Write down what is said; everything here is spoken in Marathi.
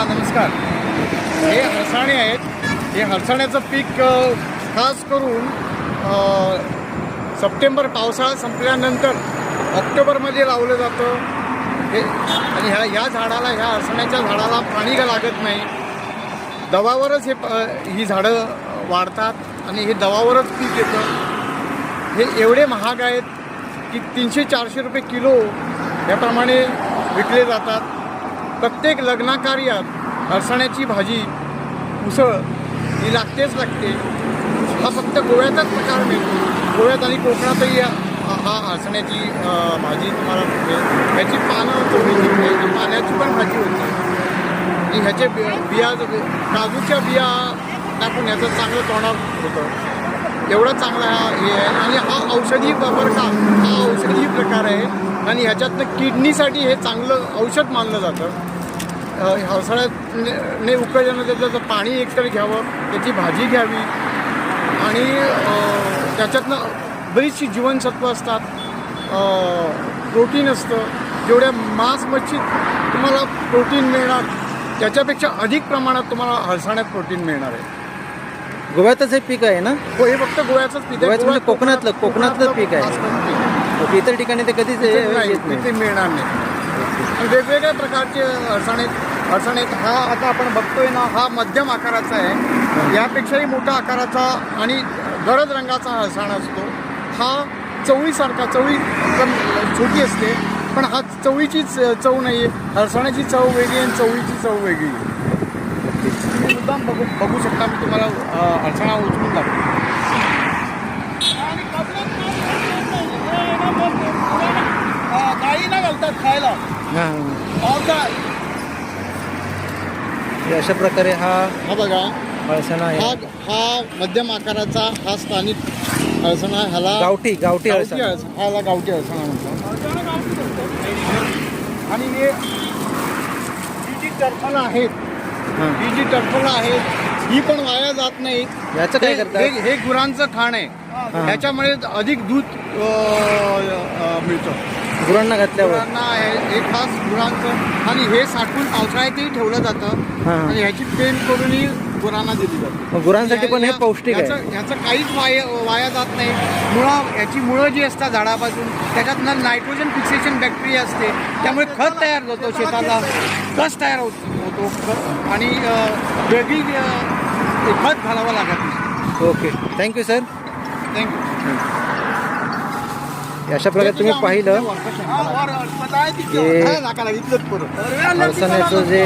नमस्कार. हे हरसाणे आहेत. हे हरसाण्याचं पीक खास करून सप्टेंबर पावसाळा संपल्यानंतर ऑक्टोबरमध्ये लावलं जातं. हे आणि ह्या झाडाला, ह्या हरसाण्याच्या झाडाला पाणी लागत नाही. दवावरच ही झाडं वाढतात आणि हे दवावरच पीक येतं. हे एवढे महाग आहेत की 300-400 रुपये किलो याप्रमाणे विकले जातात. प्रत्येक लग्नकार्यात हरसाण्याची भाजी, उसळ ही लागते. हा फक्त गोव्याचाच प्रकार मिळतो. गोव्यात आणि कोकणातही हा हरसाण्याची भाजी तुम्हाला मिळेल. ह्याची पानं चोळीची, ह्याची पाण्याची पण भाजी होती आणि ह्याचे बिया, काजूच्या बिया टाकून ह्याचं चांगलं तोंडात होतं. एवढा चांगला हे आहे. आणि हा औषधी बरं का, हा औषधी प्रकार आहे आणि ह्याच्यातनं किडनीसाठी हे चांगलं औषध मानलं जातं. हरसाळ्याने उकळल्यानं त्याचं पाणी एकतर घ्यावं, त्याची भाजी घ्यावी आणि त्याच्यातनं बरीचशी जीवनसत्व असतात, प्रोटीन असतं. जेवढ्या मांस मच्छीत तुम्हाला प्रोटीन मिळणार त्याच्यापेक्षा अधिक प्रमाणात तुम्हाला हरसाण्यात प्रोटीन मिळणार आहे. गोव्यातच हे पीक आहे ना? हो, हे फक्त गोव्याचंच पीक आहे. म्हणजे कोकणातलं पीक आहे. इतर ठिकाणी ते कधीच इथे मिळणार नाही. वेगवेगळ्या प्रकारचे हरसाणे हा आता आपण बघतोय ना, हा मध्यम आकाराचा आहे. यापेक्षाही मोठा आकाराचा आणि गडद रंगाचा हरसाण असतो. हा चवळीसारखा, चवळी छोटी असते पण हा चवळीचीच चव नाही आहे. हरसाण्याची चव वेगळी आणि चवळीची चव वेगळी. तुम्ही मुद्दाम बघू शकता. मी तुम्हाला हरसाणा उचलून दाखवतो. गाई ना घालतात खायला. अशा प्रकारे हा बघा हळसणा आहे. हा मध्यम आकाराचा हा स्थानिक हळसणा. ह्याला गावठी हळसणा. ह्याला गावठी हळसणा म्हणतात. आणि ही जी टरफलं आहेत ही पण वाया जात नाहीत. याचं काय करतात? हे गुरांचं खाण आहे. ह्याच्यामुळे अधिक दूध मिळतं गुरांना घातल्यावर. हे खास गुरांचं. आणि हे साठवून पावसाळ्यातही ठेवलं जातं आणि ह्याची पेंड करूनही गुरांना दिली जाते. गुरांसाठी पण हे पौष्टिक आहे. ह्याचं काहीच वाया जात नाही. ह्याची मुळं जी असतात झाडापासून त्याच्यातनं नायट्रोजन फिक्सेशन बॅक्टेरिया असते. त्यामुळे खत तयार होतो, शेताला कस तयार होतो आणि वेगळी खत घालावं लागत नाही. Okay, thank you sir. थँक्यू. अशा प्रकारे तुम्ही पाहिलं की हरसाण्याचं जे